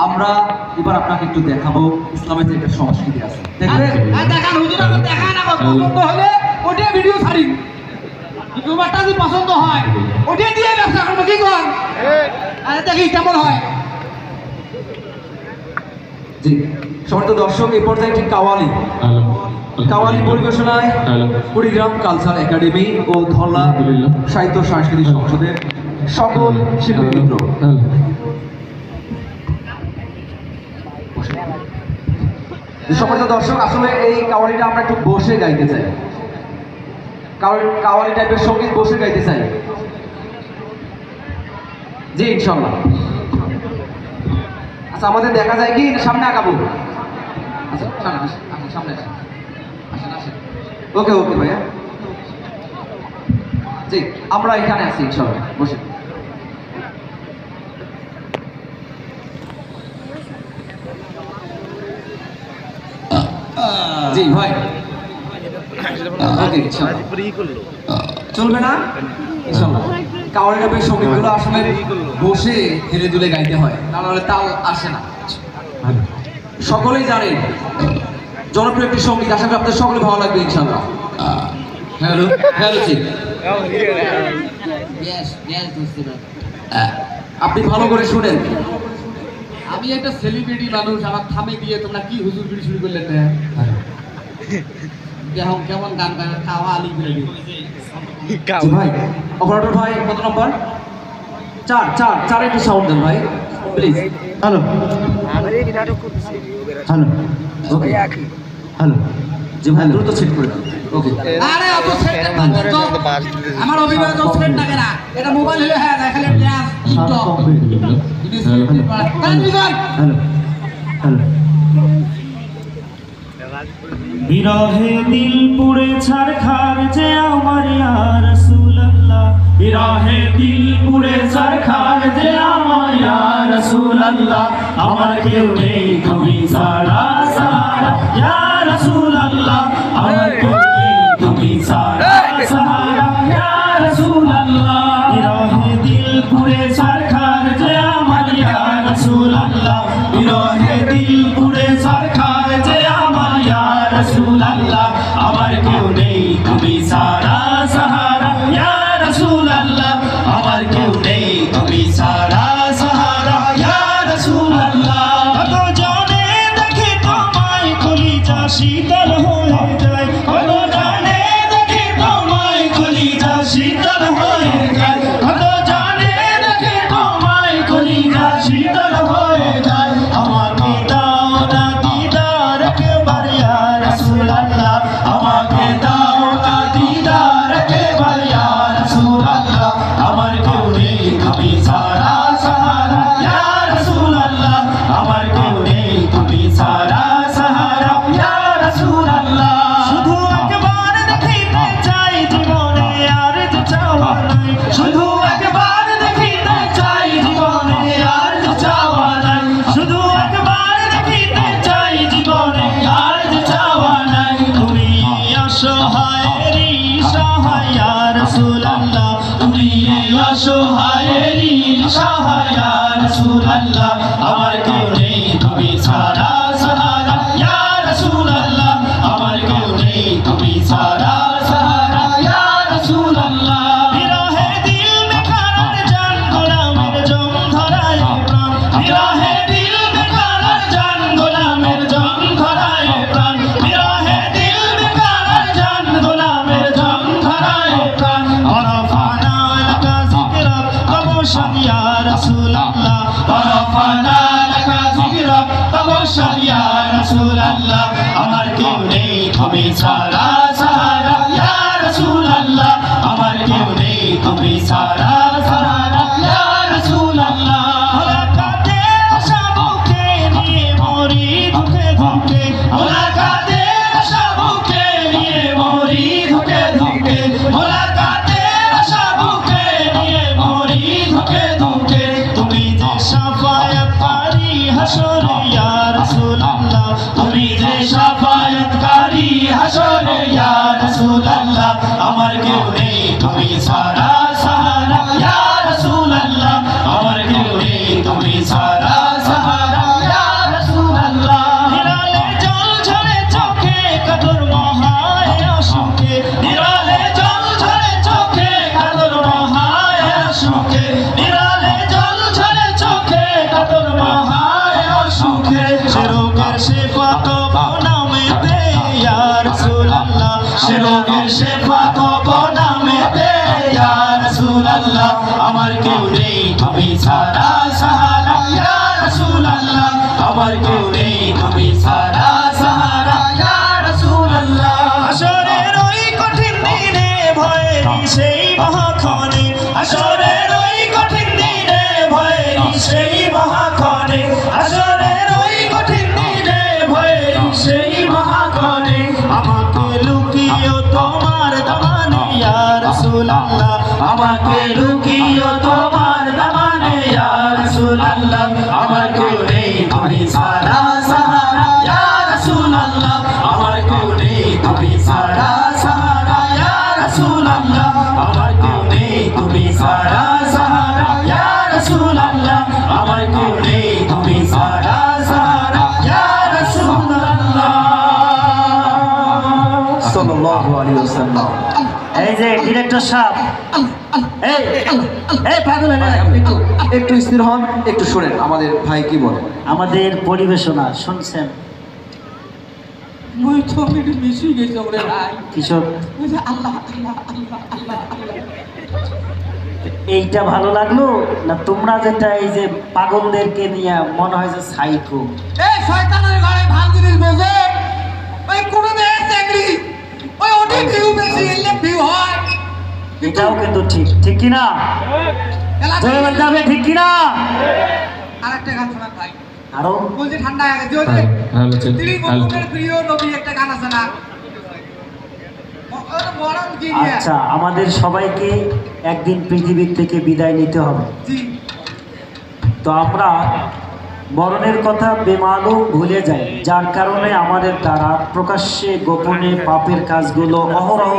আমরা এবার আপনাকে একটু দেখাবো ইসলামের যে একটা সংস্কৃতি আছে। দেখবেন? দেখান হুজুর, আপনি দেখান, আমার পছন্দ হলে ওটাই ভিডিও ছাড়ি। তোমারটা যদি পছন্দ হয় ওটাই দিয়ে ব্যবসা করবো, কি কর? দেখি কেমন হয়। জি, সম্মানিত দর্শক, এই পর্যায়ে একটি কাওয়ালি পরিবেশনায় কুড়িগ্রাম কালচার একাডেমি ও ধলা সাহিত্য সাংস্কৃতিক সংসদের সকল শিল্পীবৃন্দ। সম্মানিত দর্শক, আসলে এই কাওয়ালিটা আমরা একটু বসে গাইতে চাই, কাওয়ালি টাইপের সঙ্গীত বসে গাইতে চাই। জি ইনশাল্লাহ। আচ্ছা, আমাদের দেখা যায় কি সামনে আগাবো? আচ্ছা, সামনে আসেন, আসেন। ওকে ভাইয়া। জি, আমরা এখানে আছি ইনশাল্লাহ, বসে। জি ভাই, চলবে না ইনশাল্লাহ। কাওয়ালি টাইপের সঙ্গীতগুলো আসলে বসে হেলে দুলে গাইতে হয়, নাহলে তাল আসে না। সকলেই জানেন জনপ্রিয় একটি সঙ্গীত, আশা করি আপনাদের সকলে ভালো লাগবে ইনশাল্লাহ। হ্যালো ঠিক, আপনি ভালো করে শুনেন। আমি একটা সেলিব্রিটি মানুষ, আমার থামে দিয়ে তোমরা কি হুজুর বিড়ি শুরু করলেন না? দেখুন কেমন গান গায়, কাওয়া আলী বলে ভাই। অপারেটর ভাই, কত নম্বর? 4 একটু সাউন্ড দেন ভাই প্লিজ। Hello, okay, hello. জি ভাই, দ্রুত সেট করে দাও। ওকে। আরে অত সেট না, আমার অভিভাবক সেট লাগে না, এটা মোবাইল হলে হ্যাঁ খালি ড্যান্স টিকটক হ্যালো। বিরহে দিল পুড়ে ছারখার যে আমার ইয়া রাসূলুল্লাহ, বিরহে দিল পুড়ে ছারখার যে আমার ইয়া রাসূলুল্লাহ, আমার কেউ নেই তুমি ছাড়া সাহারা ইয়া রাসূলুল্লাহ, আমার কেউ নেই তুমি ছাড়া সাহারা ইয়া রাসূলুল্লাহ, বিরহে দিল পুড়ে ছারখার যে আমার ইয়া রাসূলুল্লাহ, বিরহে দিল পুড়ে ছারখার যে আমার ইয়া রাসূলুল্লাহ, আমার কেউ নেই তুমি ছাড়া সাহারা ইয়া রাসূলুল্লাহ, আমার কেউ নেই তুমি ছাড়া সাহারা ইয়া রাসূলুল্লাহ, কত জানে দেখি তোমায় কলিজা শীতল হয়ে যায়, কত জানে দেখি তোমায় কলিজা শীতল হয়ে যায়, কত জানে দেখি তোমায় কলিজা শীতল হয়ে যায়, আমাকে দাও না দিদার একবার ইয়া রাসূলুল্লাহ, আমাকে দাও না দিদার একবার ইয়া রাসূলুল্লাহ, আমার কেউ নেই তুমি ছাড়া সাহারা ইয়া রাসূলুল্লাহ, আমার কেউ নেই তুমি ছাড়া সাহারা ইয়া রাসূলুল্লাহ, শুধু একবার দেখিতে চাই জীবনে আর যে চাওয়া নাই, শুধু একবার দেখিতে চাই জীবনে আর যে চাওয়া নাই, শুধু একবার দেখিতে চাই জীবনে আর যে চাওয়া নাই, তুমি অসহায়েরই সহায় ইয়া রাসূলুল্লাহ, তুমি অসহায়েরই সহায় ইয়া রাসূলুল্লাহ, আমার কেউ নেই তুমি ছাড়া সাহারা ইয়া রাসূলুল্লাহ, আমার কেউ নেই তুমি ছাড়া সাহারা ইয়া রাসূলুল্লাহ, বিরহে দিল বেকারার জান গোলামের জম ধরায় প্রাণ, বিরহে দিল বেকারার জান গোলামের জম ধরায় প্রাণ, বিরহে দিল বেকারার জান গোলামের জম ধরায় প্রাণ, ওয়ারাফানা লাকা যিকরাক তাবশান ইয়া রাসূলুল্লাহ, ওয়ারাফানা লাকা যিকরাক তাবশান ইয়া রাসূলুল্লাহ, আমার কেউ নেই তুমি ছাড়া সাহারা ইয়া রাসূলুল্লাহ, আমার কেউ নেই তুমি ছাড়া সাহারা ইয়া রাসূলুল্লাহ, মুলাকাতে আশা বুকে নিয়ে মরি ধুকে ধুকে, মুলাকাতে আশা বুকে নিয়ে মরি ধুকে ধুকে, মুলাকাতে আশা বুকে নিয়ে মরি ধুকে ধুকে, তুমি যে শাফায়াতকারী হাসরে ইয়া রাসূলুল্লাহ, তুমি যে শাফায়াতকারী হাসরে আমার কেউ নেই তুমি ছাড়া সাহারা ইয়া রাসূলুল্লাহ হাসরের ওই কঠিন দিনে ভয়েরই সেই মহাক্ষণে হাসরের ওই কঠিন দিনে ভয়েরই সেই মহাক্ষণে হাসরের ওই কঠিন দিনে ভয়েরই সেই মহাক্ষণে আমাকে লুকিও তোমার দামানে ইয়া রাসূলুল্লাহ আমাকে লুকিও তোমার দামানে ইয়া রাসূলুল্লাহ আমার কেউ নেই তুমি ছাড়া সাহারা ইয়া রাসূলুল্লাহ আমার কেউ নেই তুমি ছাড়া সাহারা ইয়া রাসূলুল্লাহ আমার কেউ নেই তুমি ছাড়া সাহারা ইয়া রাসূলুল্লাহ আমার কেউ নেই তুমি ছাড়া সাহারা ইয়া রাসূলুল্লাহ সাল্লাল্লাহু আলাইহি ওয়াসাল্লাম। এই যে ডিরেক্টর সাহেব এই এই পাগল হয়ে গেল। একটু একটু স্থির হন, একটু শুনেন আমাদের ভাই কি বলে। আমাদের পরিবেশনা শুনছেন মুই তো একটু মিশে গেছে ওরে ভাই কিশোর ওই যে আল্লাহ আল্লাহ আল্লাহ আল্লাহ আল্লাহ এইটা ভালো লাগলো না তোমরা যেটা এই যে পাগলদেরকে নিয়ে মনে হয় যে সাইকো এই শয়তানের ঘরে ভাল জিনিস বোঝে ওই কোনো দেশ চাকরি ওই ওটি ভিউ বেশি এলে ভিউ হয় এটাও কিন্তু ঠিক ঠিক কি না জয় বলতে হবে ঠিক কি না আরেকটা গান শোনান ভাই আরো বলছি ঠান্ডা হয়ে গেছে ওই যে তিনি মুহাম্মদের প্রিয় নবী একটা গান আছে না মরণ কি নিয়ে আচ্ছা আমাদের সবাইকে একদিন পৃথিবীর থেকে বিদায় নিতে হবে জি তো আমরা মরণের কথা বেমালুম ভুলে যাই যার কারণে আমাদের দ্বারা প্রকাশ্যে গোপনে পাপের কাজগুলো অহরহ